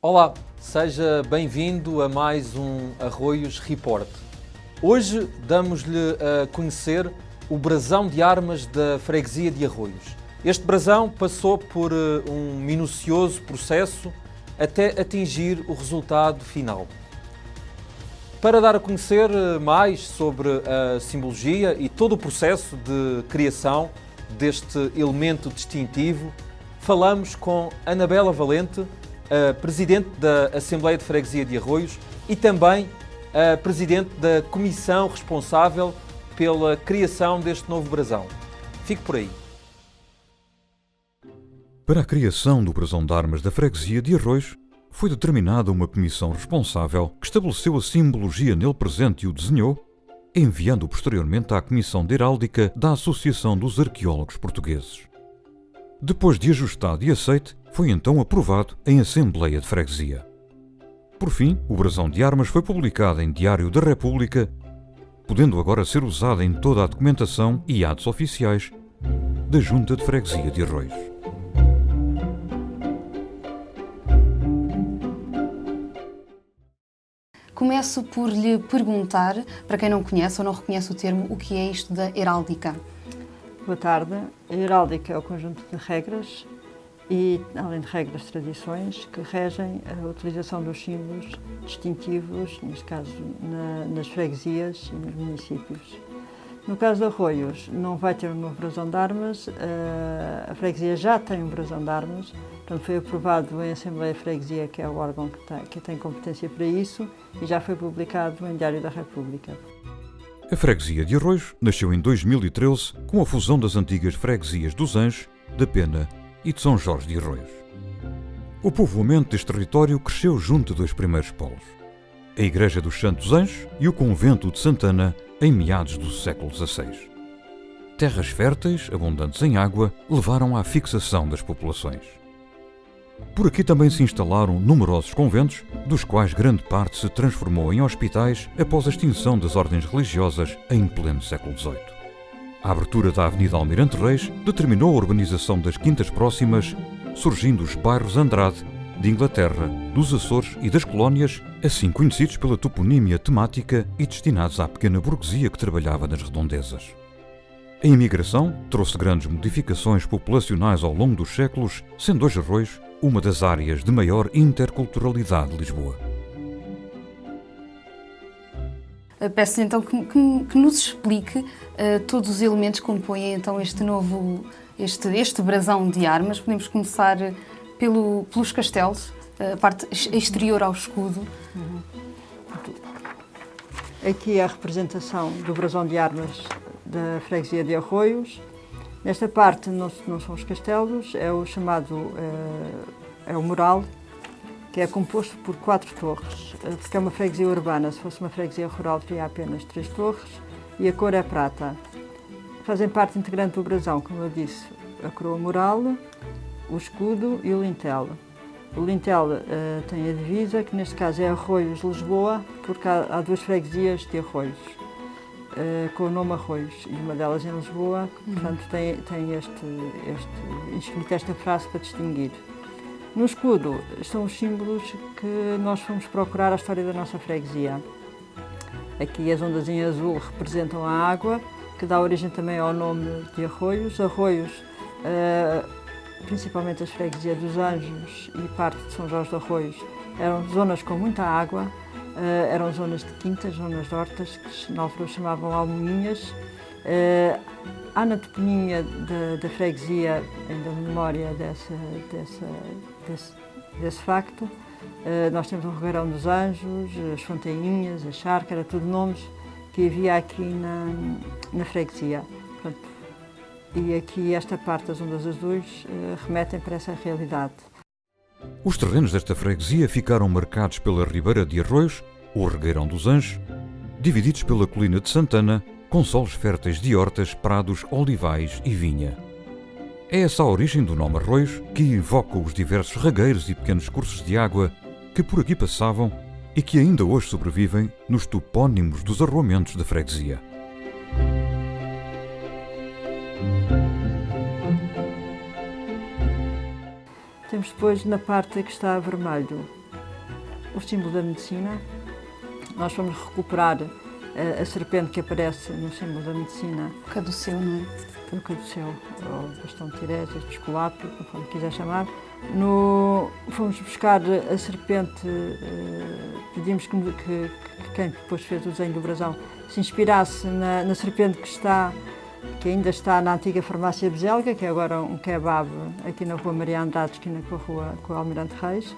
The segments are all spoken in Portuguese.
Olá, seja bem-vindo a mais um Arroios Report. Hoje damos-lhe a conhecer o brasão de armas da freguesia de Arroios. Este brasão passou por um minucioso processo até atingir o resultado final. Para dar a conhecer mais sobre a simbologia e todo o processo de criação deste elemento distintivo, falamos com Anabela Valente, a Presidente da Assembleia de Freguesia de Arroios e também a Presidente da Comissão responsável pela criação deste novo brasão. Fique por aí. Para a criação do brasão de armas da Freguesia de Arroios, foi determinada uma comissão responsável que estabeleceu a simbologia nele presente e o desenhou, enviando posteriormente à Comissão de Heráldica da Associação dos Arqueólogos Portugueses. Depois de ajustado e aceite, foi então aprovado em Assembleia de Freguesia. Por fim, o brasão de armas foi publicado em Diário da República, podendo agora ser usado em toda a documentação e atos oficiais da Junta de Freguesia de Arroios. Começo por lhe perguntar, para quem não conhece ou não reconhece o termo, o que é isto da heráldica? Boa tarde. A heráldica é o conjunto de regras e, além de regras, tradições que regem a utilização dos símbolos distintivos, neste caso nas freguesias e nos municípios. No caso de Arroios, não vai ter um novo brasão de armas, a freguesia já tem um brasão de armas, portanto foi aprovado em Assembleia de Freguesia, que é o órgão que tem competência para isso, e já foi publicado em Diário da República. A Freguesia de Arroios nasceu em 2013 com a fusão das antigas freguesias dos Anjos, da Pena e de São Jorge de Arroios. O povoamento deste território cresceu junto de dois primeiros polos, a Igreja dos Santos Anjos e o Convento de Santana, em meados do século XVI. Terras férteis, abundantes em água, levaram à fixação das populações. Por aqui também se instalaram numerosos conventos, dos quais grande parte se transformou em hospitais após a extinção das ordens religiosas em pleno século XVIII. A abertura da Avenida Almirante Reis determinou a urbanização das quintas próximas, surgindo os bairros Andrade, de Inglaterra, dos Açores e das Colónias, assim conhecidos pela toponímia temática e destinados à pequena burguesia que trabalhava nas redondezas. A imigração trouxe grandes modificações populacionais ao longo dos séculos, sendo hoje Arroios uma das áreas de maior interculturalidade de Lisboa. Peço-lhe então que nos explique todos os elementos que compõem então este brasão de armas. Podemos começar pelos castelos, a parte exterior ao escudo. Aqui é a representação do brasão de armas da freguesia de Arroios. Nesta parte não são os castelos, é o chamado é o mural, que é composto por 4 torres, porque é uma freguesia urbana. Se fosse uma freguesia rural teria apenas 3 torres e a cor é prata. Fazem parte integrante do brasão, como eu disse, a coroa mural, o escudo e o lintel. O lintel tem a divisa, que neste caso é Arroios-Lisboa, porque há 2 freguesias de Arroios, com o nome Arroios, e uma delas em Lisboa, portanto tem escrito esta frase para distinguir. No escudo são os símbolos que nós fomos procurar a história da nossa freguesia. Aqui as ondas em azul representam a água, que dá origem também ao nome de Arroios. Arroios, principalmente as freguesias dos Anjos e parte de São Jorge de Arroios, eram zonas com muita água, eram zonas de quintas, zonas de hortas, que na altura chamavam almoinhas. Há na toponímia da freguesia ainda memória desse facto. Nós temos o Regueirão dos Anjos, as Fontainhas, a Chácara, tudo nomes que havia aqui na freguesia. Portanto, e aqui esta parte das ondas azuis remetem para essa realidade. Os terrenos desta freguesia ficaram marcados pela Ribeira de Arroios, o Regueirão dos Anjos, divididos pela colina de Santana, com solos férteis de hortas, prados, olivais e vinha. É essa a origem do nome Arroios, que evoca os diversos regueiros e pequenos cursos de água que por aqui passavam e que ainda hoje sobrevivem nos topónimos dos arruamentos da freguesia. Temos depois, na parte que está a vermelho, o símbolo da medicina. Nós vamos recuperar a serpente que aparece no símbolo da medicina. Caduceu, não é? O caduceu, ou bastão de Tiresias, de Esculápio, conforme quiser chamar. Fomos buscar a serpente, pedimos que quem depois fez o desenho do brasão se inspirasse na serpente que ainda está na antiga farmácia Beselga, que é agora um kebab aqui na rua Maria Andrade, esquina com o Almirante Reis.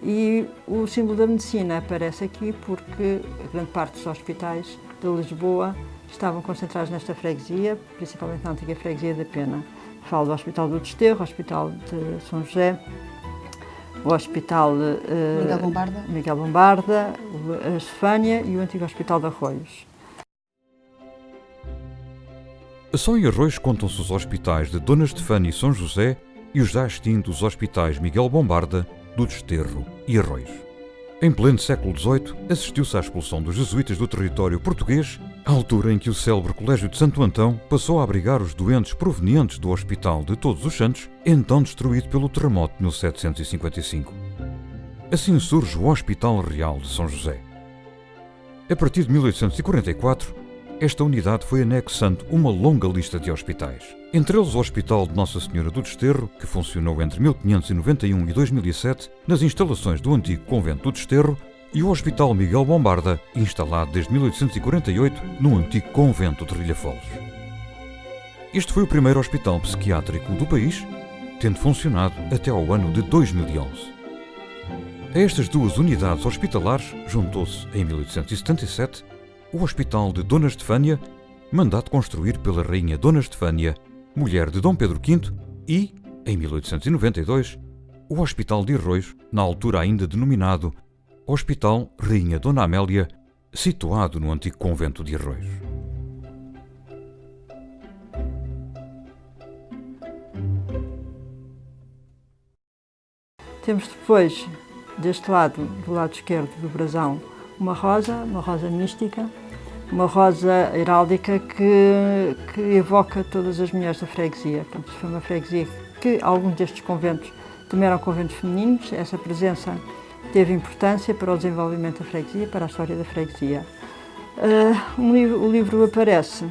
E o símbolo da medicina aparece aqui porque a grande parte dos hospitais de Lisboa estavam concentrados nesta freguesia, principalmente na antiga freguesia da Pena. Falo do Hospital do Desterro, o Hospital de São José, o Hospital Miguel Bombarda, a Estefânia e o antigo Hospital de Arroios. Só em Arroios contam-se os hospitais de Dona Estefânia e São José e os já extintos hospitais Miguel Bombarda, do Desterro e Arroios. Em pleno século XVIII, assistiu-se à expulsão dos jesuítas do território português, à altura em que o célebre Colégio de Santo Antão passou a abrigar os doentes provenientes do Hospital de Todos os Santos, então destruído pelo terremoto de 1755. Assim surge o Hospital Real de São José. A partir de 1844, esta unidade foi anexando uma longa lista de hospitais. Entre eles o Hospital de Nossa Senhora do Desterro, que funcionou entre 1591 e 2007 nas instalações do antigo Convento do Desterro, e o Hospital Miguel Bombarda, instalado desde 1848 no antigo Convento de Rilhafoles. Este foi o primeiro hospital psiquiátrico do país, tendo funcionado até ao ano de 2011. A estas duas unidades hospitalares juntou-se, em 1877, o Hospital de Dona Estefânia, mandado construir pela Rainha Dona Estefânia, mulher de Dom Pedro V, e, em 1892, o Hospital de Arroios, na altura ainda denominado Hospital Rainha Dona Amélia, situado no antigo Convento de Arroios. Temos depois, deste lado, do lado esquerdo do brasão, uma rosa mística, uma rosa heráldica que evoca todas as mulheres da freguesia. Portanto, foi uma freguesia que alguns destes conventos também eram conventos femininos. Essa presença teve importância para o desenvolvimento da freguesia, para a história da freguesia. O livro aparece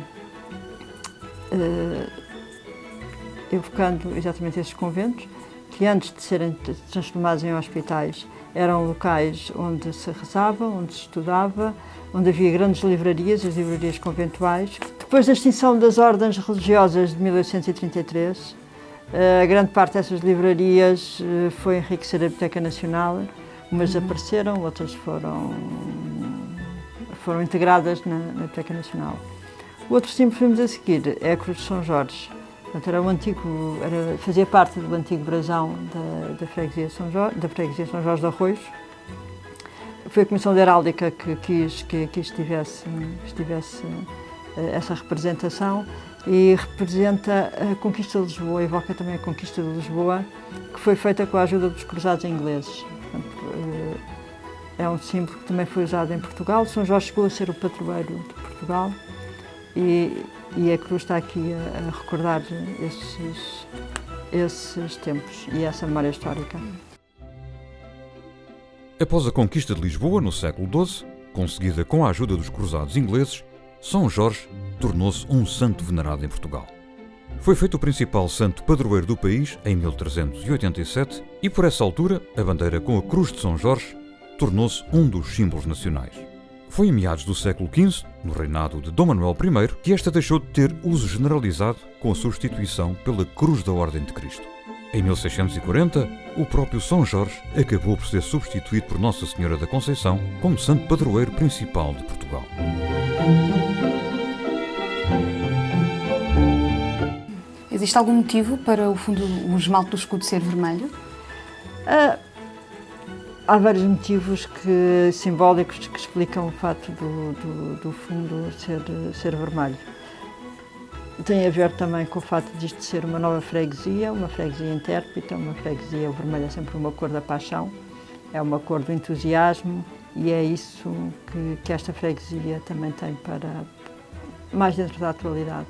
evocando exatamente esses conventos, que antes de serem transformados em hospitais eram locais onde se rezava, onde se estudava, onde havia grandes livrarias, as livrarias conventuais. Depois da extinção das ordens religiosas de 1833, a grande parte dessas livrarias foi enriquecer a Biblioteca Nacional. Umas desapareceram, outras foram integradas na Biblioteca Nacional. O outro símbolo que vimos a seguir é a Cruz de São Jorge. Portanto, fazia parte do antigo brasão da freguesia São Jorge de Arroios. Foi a Comissão de Heráldica que quis que estivesse essa representação, e representa a conquista de Lisboa, evoca também a conquista de Lisboa, que foi feita com a ajuda dos cruzados ingleses. Portanto, é um símbolo que também foi usado em Portugal. São Jorge chegou a ser o padroeiro de Portugal, e a cruz está aqui a recordar esses tempos e essa memória histórica. Após a conquista de Lisboa no século XII, conseguida com a ajuda dos cruzados ingleses, São Jorge tornou-se um santo venerado em Portugal. Foi feito o principal santo padroeiro do país em 1387 e, por essa altura, a bandeira com a Cruz de São Jorge tornou-se um dos símbolos nacionais. Foi em meados do século XV, no reinado de Dom Manuel I, que esta deixou de ter uso generalizado com a substituição pela Cruz da Ordem de Cristo. Em 1640, o próprio São Jorge acabou por ser substituído por Nossa Senhora da Conceição como santo padroeiro principal de Portugal. Existe algum motivo para o esmalte do escudo ser vermelho? Há vários motivos simbólicos que explicam o facto do fundo ser vermelho. Tem a ver também com o facto de isto ser uma nova freguesia, uma freguesia intérpreta, uma freguesia. O vermelho é sempre uma cor da paixão, é uma cor do entusiasmo, e é isso que esta freguesia também tem para mais dentro da atualidade.